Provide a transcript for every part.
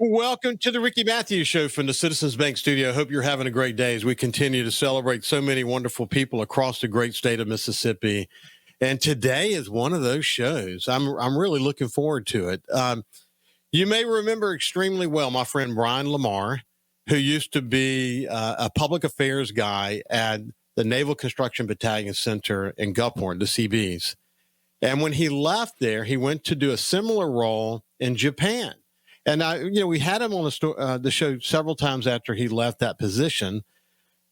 Welcome to the Ricky Matthews Show from the Citizens Bank Studio. Hope you're having a great day as we continue to celebrate so many wonderful people across the great state of Mississippi. And today is one of those shows. I'm really looking forward to it. You may remember extremely well my friend Brian Lamar, who used to be a public affairs guy at the Naval Construction Battalion Center in Gulfport, the CBs. And when he left there, he went to do a similar role in Japan. And we had him on the show several times after he left that position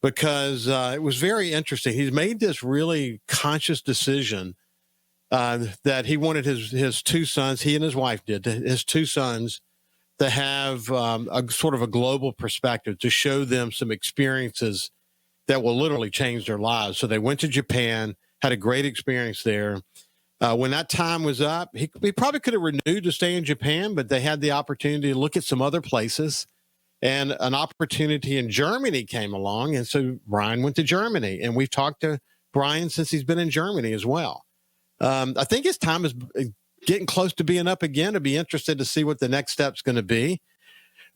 because it was very interesting. He's made this really conscious decision that he wanted his two sons, he and his wife did, his two sons, to have a sort of a global perspective, to show them some experiences that will literally change their lives. So they went to Japan, had a great experience there. When that time was up, he probably could have renewed to stay in Japan, but they had the opportunity to look at some other places, and an opportunity in Germany came along. And so Brian went to Germany, and we've talked to Brian since he's been in Germany as well. I think his time is getting close to being up again. I'd be interested to see what the next step's going to be.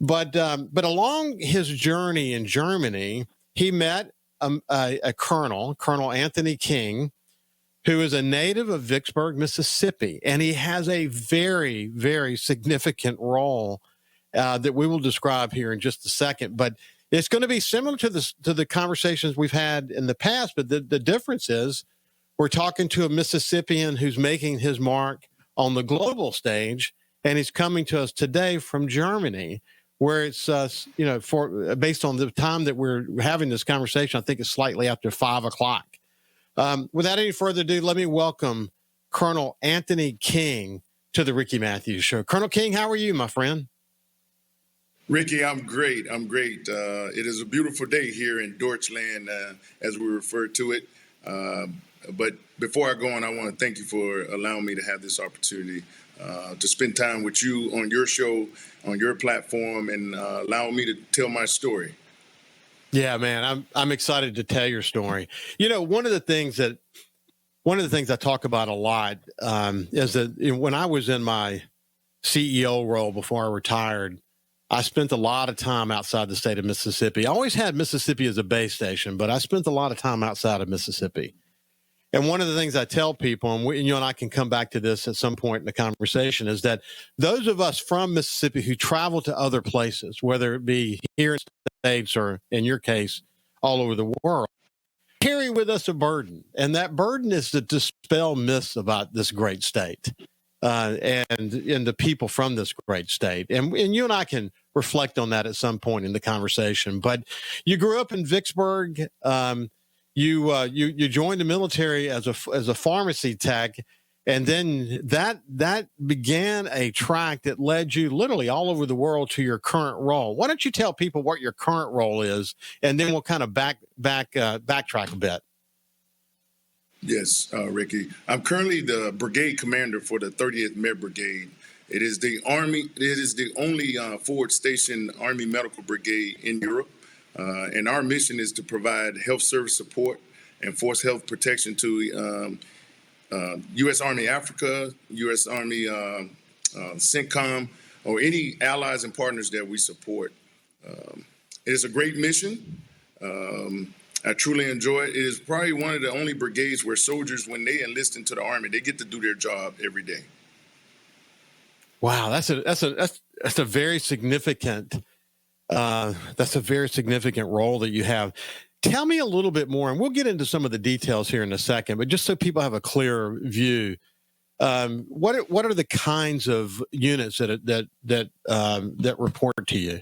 But along his journey in Germany, he met a Colonel Anthony King, who is a native of Vicksburg, Mississippi, and he has a very, very significant role that we will describe here in just a second. But it's going to be similar to the conversations we've had in the past, but the difference is we're talking to a Mississippian who's making his mark on the global stage, and he's coming to us today from Germany, where it's based on the time that we're having this conversation, I think it's slightly after 5 o'clock. Without any further ado, let me welcome Colonel Anthony King to the Ricky Matthews Show. Colonel King, how are you, my friend? Ricky, I'm great. It is a beautiful day here in Deutschland, as we refer to it. But before I go on, I want to thank you for allowing me to have this opportunity to spend time with you on your show, on your platform, and allowing me to tell my story. Yeah, man, I'm excited to tell your story. You know, one of the things I talk about a lot is that when I was in my CEO role before I retired, I spent a lot of time outside the state of Mississippi. I always had Mississippi as a base station, but I spent a lot of time outside of Mississippi. And one of the things I tell people, and you and I can come back to this at some point in the conversation, is that those of us from Mississippi who travel to other places, whether it be here in the States or, in your case, all over the world, carry with us a burden. And that burden is to dispel myths about this great state and the people from this great state. And you and I can reflect on that at some point in the conversation. But you grew up in Vicksburg. You joined the military as a pharmacy tech, and then that began a track that led you literally all over the world to your current role. Why don't you tell people what your current role is, and then we'll kind of backtrack a bit. Yes, Ricky. I'm currently the brigade commander for the 30th Med Brigade. It is the Army. It is the only forward station Army medical brigade in Europe. And our mission is to provide health service support and force health protection to U.S. Army Africa, U.S. Army CENTCOM, or any allies and partners that we support. It is a great mission. I truly enjoy it. It is probably one of the only brigades where soldiers, when they enlist into the Army, they get to do their job every day. Wow, that's a very significant. That's a very significant role that you have. Tell me a little bit more, and we'll get into some of the details here in a second, but just so people have a clearer view, what are the kinds of units that report to you?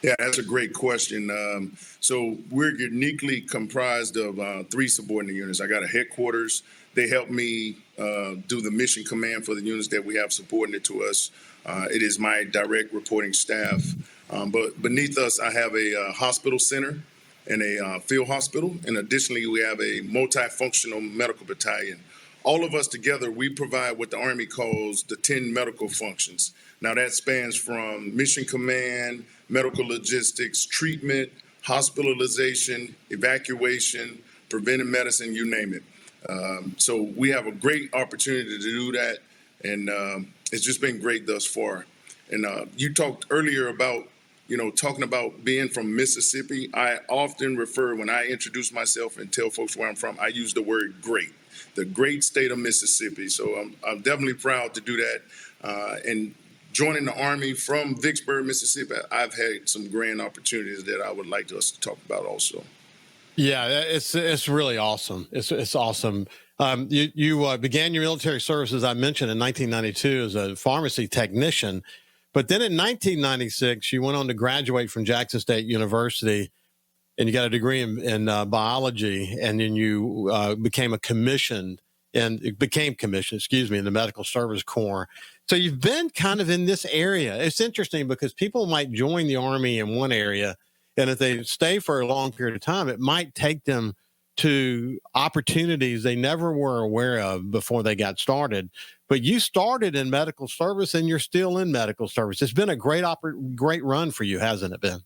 Yeah, that's a great question. So we're uniquely comprised of 3 subordinate units. I got a headquarters. They help me do the mission command for the units that we have subordinate to us. It is my direct reporting staff. But beneath us, I have a hospital center and a field hospital. And additionally, we have a multifunctional medical battalion. All of us together, we provide what the Army calls the 10 medical functions. Now, that spans from mission command, medical logistics, treatment, hospitalization, evacuation, preventive medicine, you name it. So we have a great opportunity to do that, and it's just been great thus far. And you talked earlier about, talking about being from Mississippi. I often refer, when I introduce myself and tell folks where I'm from, I use the word great, the great state of Mississippi. So I'm definitely proud to do that. And joining the Army from Vicksburg, Mississippi, I've had some grand opportunities that I would like us to talk about also. Yeah, it's really awesome. It's awesome. You began your military service, as I mentioned, in 1992 as a pharmacy technician, but then in 1996 you went on to graduate from Jackson State University, and you got a degree in biology, and then you became commissioned, in the Medical Service Corps. So you've been kind of in this area. It's interesting because people might join the Army in one area, and if they stay for a long period of time, it might take them to opportunities they never were aware of before they got started. But you started in medical service, and you're still in medical service. It's been a great run for you, hasn't it been?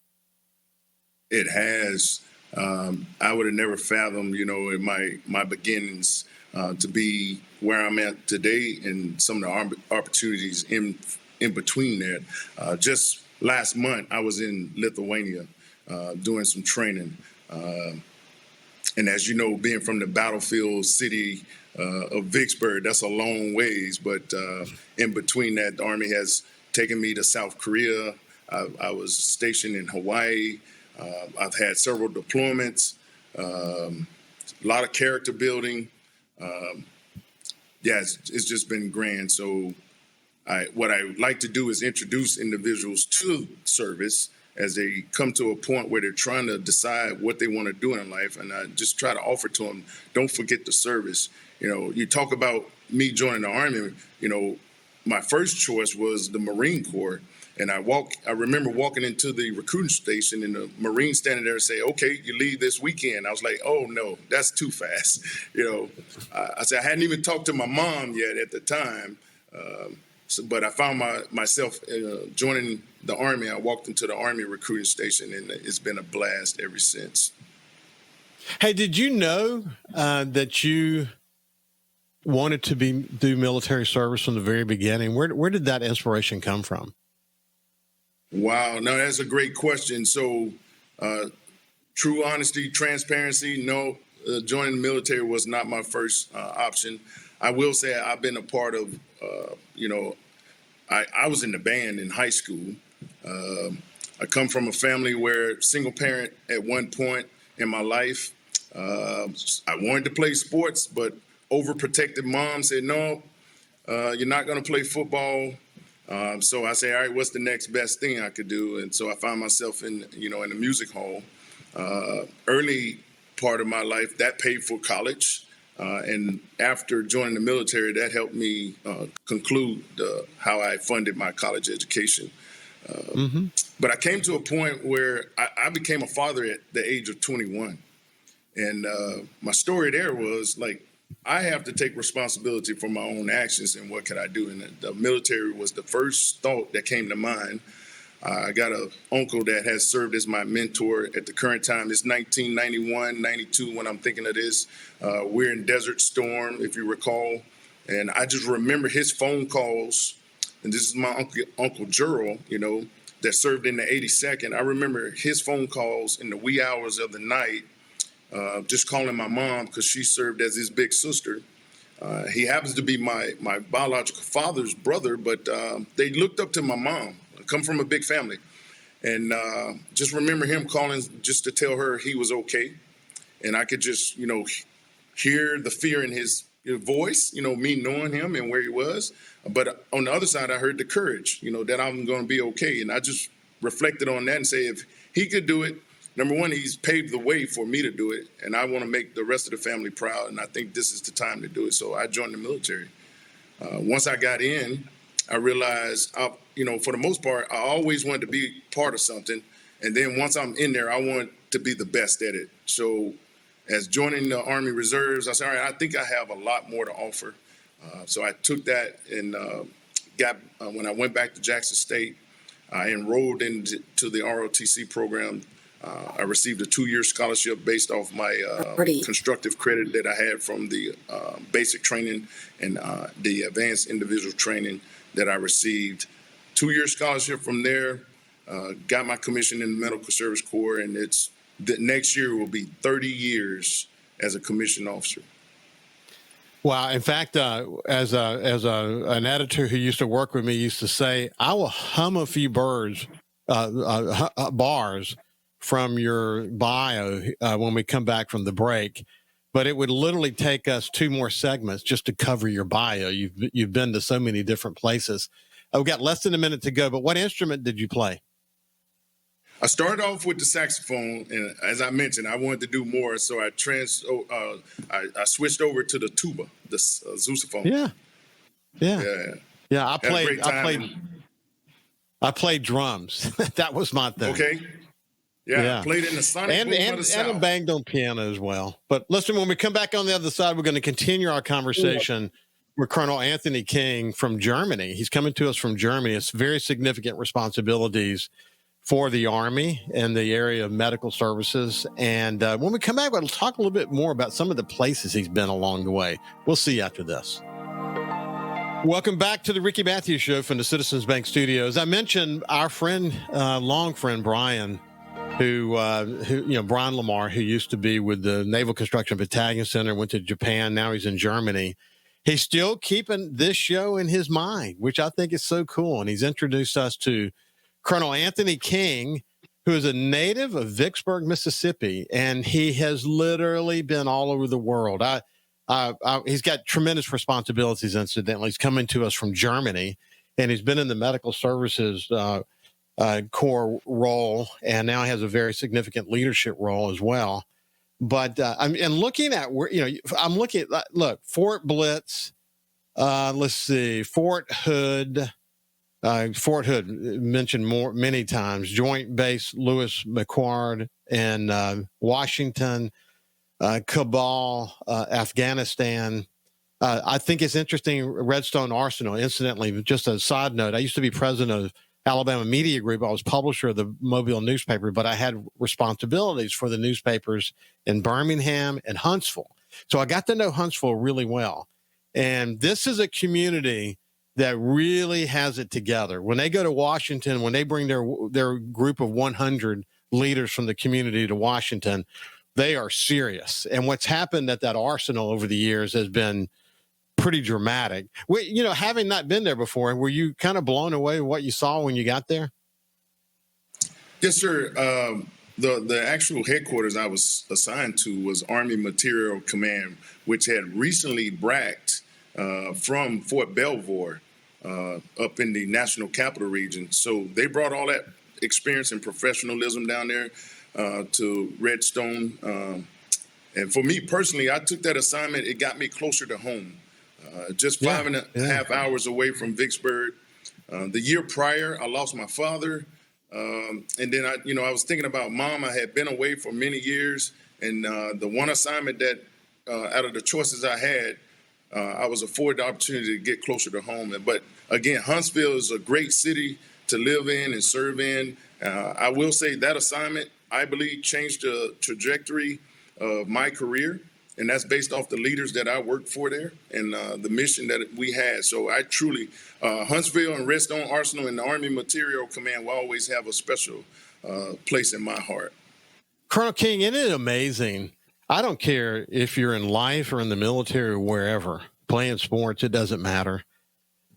It has. I would have never fathomed, in my beginnings, to be where I'm at today, and some of the opportunities in between that. Just last month, I was in Lithuania doing some training. And as you know, being from the battlefield city of Vicksburg, that's a long ways. But in between that, the Army has taken me to South Korea. I was stationed in Hawaii. I've had several deployments, a lot of character building. It's just been grand. So what I like to do is introduce individuals to service as they come to a point where they're trying to decide what they want to do in life. And I just try to offer to them, don't forget the service. You talk about me joining the Army, my first choice was the Marine Corps. And I remember walking into the recruiting station and the Marine standing there and say, okay, you leave this weekend. I was like, oh no, that's too fast. I said, I hadn't even talked to my mom yet at the time. But I found myself joining the Army. I walked into the Army recruiting station, and it's been a blast ever since. Hey, did you know that you wanted to do military service from the very beginning? Where did that inspiration come from? Wow, no, that's a great question. So, true honesty, transparency, no, joining the military was not my first option. I will say I've been a part of, I was in the band in high school. I come from a family where single parent at one point in my life. I wanted to play sports, but overprotective mom said, no, you're not going to play football. So I say, all right, what's the next best thing I could do? And so I found myself in the music hall. Early part of my life, that paid for college. And after joining the military, that helped me conclude how I funded my college education. But I came to a point where I became a father at the age of 21. And my story there was like, I have to take responsibility for my own actions, and what can I do? And the military was the first thought that came to mind. I got an uncle that has served as my mentor at the current time. It's 1991, 92 when I'm thinking of this. We're in Desert Storm, if you recall. And I just remember his phone calls. And this is my Uncle Gerald, that served in the 82nd. I remember his phone calls in the wee hours of the night, just calling my mom because she served as his big sister. He happens to be my biological father's brother, but they looked up to my mom. I come from a big family. And just remember him calling just to tell her he was okay. And I could just, hear the fear in his voice, me knowing him and where he was. But on the other side, I heard the courage, that I'm going to be okay. And I just reflected on that and say, if he could do it, number one, he's paved the way for me to do it, and I want to make the rest of the family proud, and I think this is the time to do it. So I joined the military. Once I got in, I realized, for the most part, I always wanted to be part of something, and then once I'm in there, I want to be the best at it. So as joining the Army Reserves, I said, all right, I think I have a lot more to offer. So I took that and when I went back to Jackson State, I enrolled into the ROTC program. I received a 2-year scholarship based off my constructive credit that I had from the basic training and the advanced individual training that I received 2-year scholarship from there. Got my commission in the Medical Service Corps, and next year will be 30 years as a commissioned officer. Wow. In fact, as an editor who used to work with me used to say, I will hum a few bars from your bio when we come back from the break, but it would literally take us 2 more segments just to cover your bio. You've been to so many different places. We've got less than a minute to go, but what instrument did you play? I started off with the saxophone, and as I mentioned, I wanted to do more, so I switched over to the tuba, the sousaphone. Yeah. I played drums. That was my thing. Okay. Yeah. I played in the sonic boom of the South. And I banged on piano as well. But listen, when we come back on the other side, we're going to continue our conversation with Colonel Anthony King from Germany. He's coming to us from Germany. It's very significant responsibilities for the Army and the area of medical services. And when we come back, we'll talk a little bit more about some of the places he's been along the way. We'll see you after this. Welcome back to the Ricky Matthews Show from the Citizens Bank Studios. I mentioned our friend, long friend, Brian, who Brian Lamar, who used to be with the Naval Construction Battalion Center, went to Japan. Now he's in Germany. He's still keeping this show in his mind, which I think is so cool. And he's introduced us to Colonel Anthony King, who is a native of Vicksburg, Mississippi, and he has literally been all over the world. He's got tremendous responsibilities, incidentally. He's coming to us from Germany, and he's been in the medical services Corps role, and now has a very significant leadership role as well. But I'm looking at where, I'm looking at, look, Fort Blitz, let's see, Fort Hood mentioned many times, Joint Base Lewis McChord and Washington, Kabul, Afghanistan. I think it's interesting, Redstone Arsenal. Incidentally, just a side note, I used to be president of Alabama Media Group. I was publisher of the Mobile newspaper, but I had responsibilities for the newspapers in Birmingham and Huntsville. So I got to know Huntsville really well. And this is a community that really has it together. When they go to Washington, when they bring their group of 100 leaders from the community to Washington, they are serious. And what's happened at that arsenal over the years has been pretty dramatic. Having not been there before, were you kind of blown away with what you saw when you got there? Yes, sir. The actual headquarters I was assigned to was Army Material Command, which had recently bracked from Fort Belvoir up in the National Capital Region. So they brought all that experience and professionalism down there to Redstone. And for me personally, I took that assignment. It got me closer to home. Just 5.5 hours away from Vicksburg. The year prior, I lost my father. And then I was thinking about Mom. I had been away for many years. And the one assignment that out of the choices I had, I was afforded the opportunity to get closer to home. But again, Huntsville is a great city to live in and serve in. I will say that assignment, I believe, changed the trajectory of my career. And that's based off the leaders that I worked for there and the mission that we had. So I truly, Huntsville and Redstone Arsenal and the Army Material Command will always have a special place in my heart. Colonel King, isn't it amazing? I don't care if you're in life or in the military or wherever, playing sports, it doesn't matter.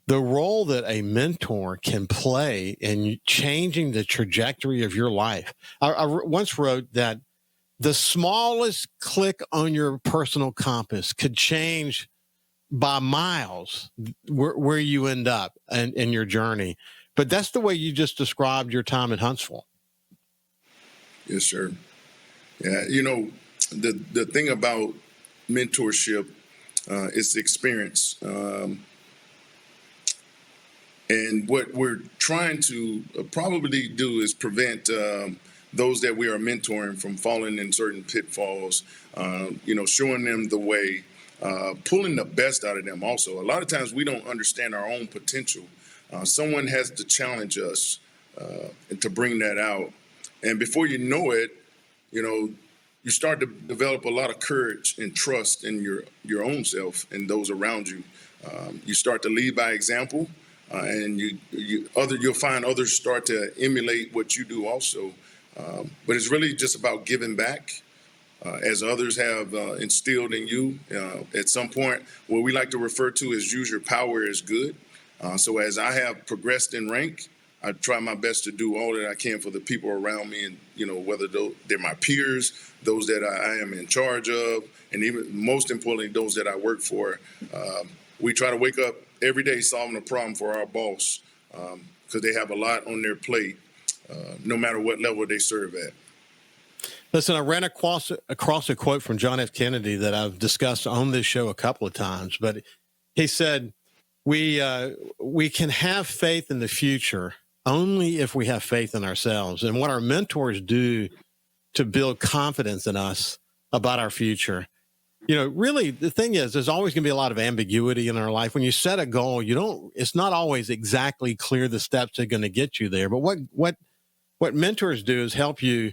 The role that a mentor can play in changing the trajectory of your life. I once wrote that the smallest click on your personal compass could change by miles where you end up in your journey. But that's the way you just described your time in Huntsville. Yes, sir. Yeah, the thing about mentorship is experience. And what we're trying to probably do is prevent those that we are mentoring from falling in certain pitfalls, showing them the way, pulling the best out of them also. A lot of times we don't understand our own potential. Someone has to challenge us and to bring that out. And before you know it, you start to develop a lot of courage and trust in your own self and those around you. You start to lead by example. and you'll find others start to emulate what you do also. But it's really just about giving back. As others have instilled in you, at some point, what we like to refer to as use your power as good. So as I have progressed in rank, I try my best to do all that I can for the people around me, and whether they're my peers, those that I am in charge of, and even most importantly, those that I work for. We try to wake up every day solving a problem for our boss, because they have a lot on their plate, no matter what level they serve at. Listen, I ran across a quote from John F. Kennedy that I've discussed on this show a couple of times, but he said, we can have faith in the future only if we have faith in ourselves. And what our mentors do to build confidence in us about our future. Really, the thing is, there's always going to be a lot of ambiguity in our life. When you set a goal, it's not always exactly clear the steps that are going to get you there. But what mentors do is help you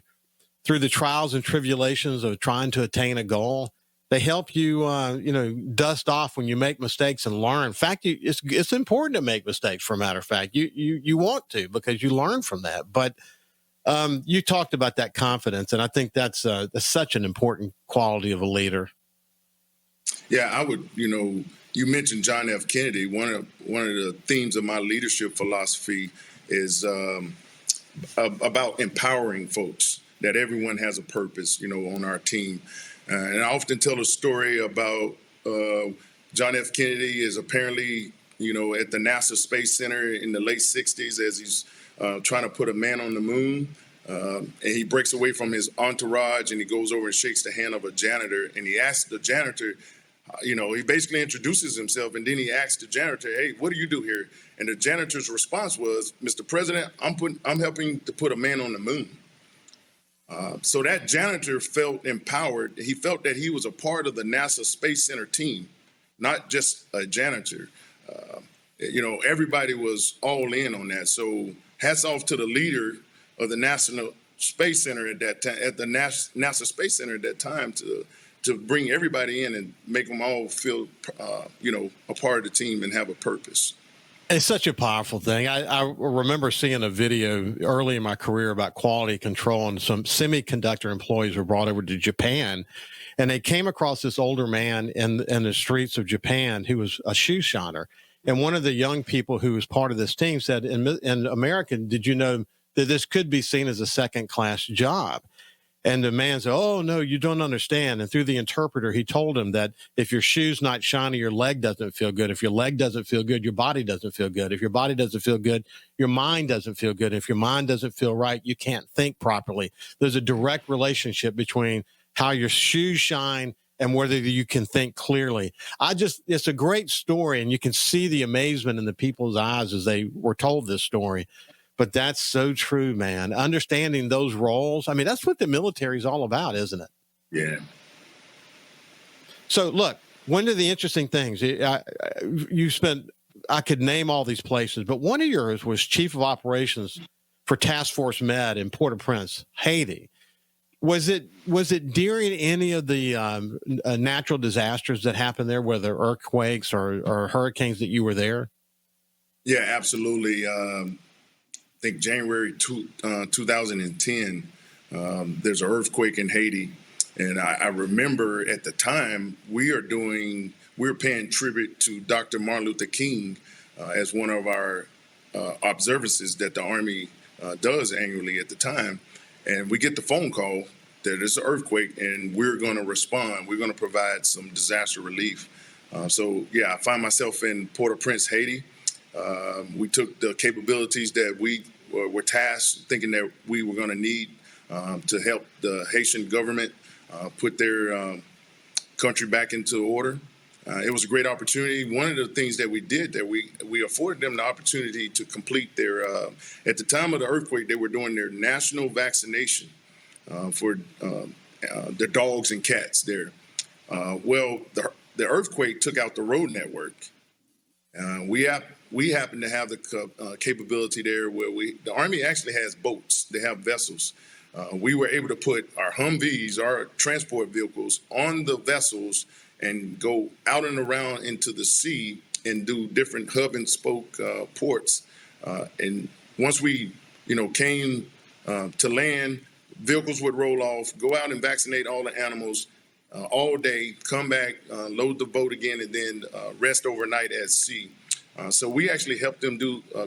through the trials and tribulations of trying to attain a goal. They help you, dust off when you make mistakes and learn. In fact, it's important to make mistakes. For a matter of fact, you want to, because you learn from that. But you talked about that confidence, and I think that's such an important quality of a leader. Yeah, I would. You mentioned John F. Kennedy. One of the themes of my leadership philosophy is about empowering folks, that everyone has a purpose, on our team. And I often tell a story about John F. Kennedy is apparently, at the NASA Space Center in the late 60s as he's trying to put a man on the moon. And he breaks away from his entourage and he goes over and shakes the hand of a janitor. And he asks the janitor, he basically introduces himself, and then he asks the janitor, "Hey, what do you do here?" And the janitor's response was, "Mr. President, I'm helping to put a man on the moon." So that janitor felt empowered. He felt that he was a part of the NASA Space Center team, not just a janitor. Everybody was all in on that. So hats off to the leader of the National Space Center at that time, at the NASA Space Center at that time, to bring everybody in and make them all feel, a part of the team and have a purpose. It's such a powerful thing. I remember seeing a video early in my career about quality control, and some semiconductor employees were brought over to Japan, and they came across this older man in the streets of Japan who was a shoe shiner. And one of the young people who was part of this team said, in America, did you know that this could be seen as a second-class job? And the man said, "Oh, no, you don't understand." And through the interpreter, he told him that if your shoe's not shiny, your leg doesn't feel good. If your leg doesn't feel good, your body doesn't feel good. If your body doesn't feel good, your mind doesn't feel good. If your mind doesn't feel right, you can't think properly. There's a direct relationship between how your shoes shine and whether you can think clearly. It's a great story, and you can see the amazement in the people's eyes as they were told this story. But that's so true, man. Understanding those roles. I mean, that's what the military is all about, isn't it? Yeah. So, look, one of the interesting things, you spent, I could name all these places, but one of yours was Chief of Operations for Task Force Med in Port-au-Prince, Haiti. Was it during any of the natural disasters that happened there, whether earthquakes or hurricanes, that you were there? Yeah, absolutely. I think January 2010, there's an earthquake in Haiti. And I remember at the time we were paying tribute to Dr. Martin Luther King as one of our observances that the Army does annually at the time. And we get the phone call that it's an earthquake and we're going to respond. We're going to provide some disaster relief. I find myself in Port-au-Prince, Haiti. We took the capabilities that we were tasked, thinking that we were going to need to help the Haitian government put their country back into order. It was a great opportunity. One of the things that we did, that we afforded them the opportunity to complete their, at the time of the earthquake, they were doing their national vaccination for their dogs and cats there. The earthquake took out the road network. We happen to have the capability there where the Army actually has boats. They have vessels. We were able to put our Humvees, our transport vehicles, on the vessels and go out and around into the sea and do different hub and spoke ports. And once we, came to land, vehicles would roll off, go out and vaccinate all the animals all day, come back, load the boat again, and then rest overnight at sea. So we actually helped them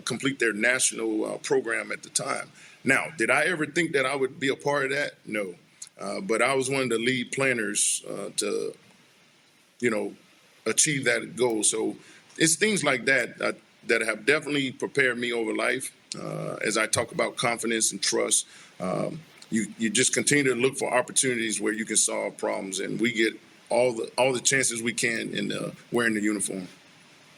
complete their national program at the time. Now, did I ever think that I would be a part of that? No. But I was one of the lead planners to, achieve that goal. So it's things like that that have definitely prepared me over life. As I talk about confidence and trust, you just continue to look for opportunities where you can solve problems, and we get all the chances we can in wearing the uniform.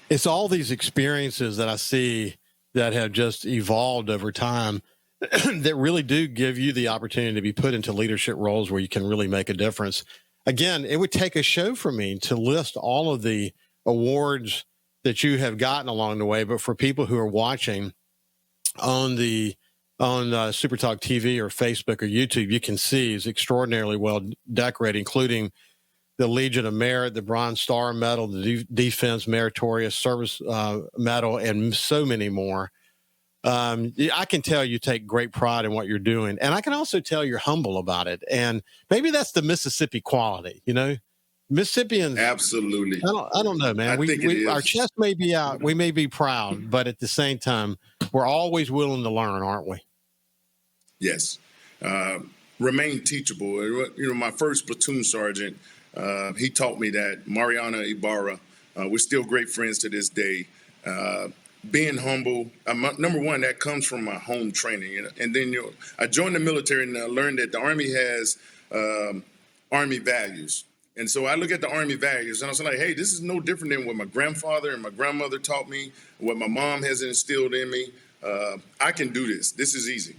It's all these experiences that I see that have just evolved over time that really do give you the opportunity to be put into leadership roles where you can really make a difference. Again, it would take a show for me to list all of the awards that you have gotten along the way, but for people who are watching on SuperTalk TV or Facebook or YouTube, you can see is extraordinarily well decorated, including the Legion of Merit, the Bronze Star Medal, the Defense Meritorious Service Medal, and so many more. I can tell you take great pride in what you're doing, and I can also tell you're humble about it. And maybe that's the Mississippi quality, Mississippians. Absolutely. I don't know, man. Our chest may be out, we may be proud, but at the same time, we're always willing to learn, aren't we? Yes. Remain teachable. My first platoon sergeant, he taught me that. Mariana Ibarra. We're still great friends to this day. Being humble, number one, that comes from my home training. And then I joined the military and I learned that the Army has Army values. And so I look at the Army values and I was like, hey, this is no different than what my grandfather and my grandmother taught me, what my mom has instilled in me. I can do this. This is easy.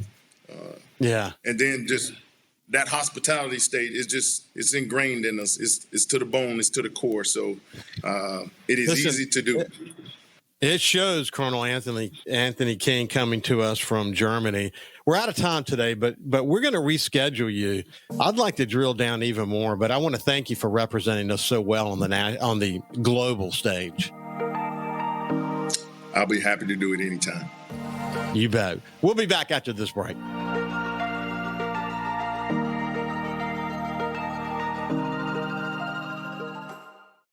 Yeah. And then just that hospitality state it's ingrained in us. It's to the bone. It's to the core. So it is easy to do. It shows, Colonel Anthony King, coming to us from Germany. We're out of time today, but we're going to reschedule you. I'd like to drill down even more, but I want to thank you for representing us so well on the global stage. I'll be happy to do it anytime. You bet. We'll be back after this break.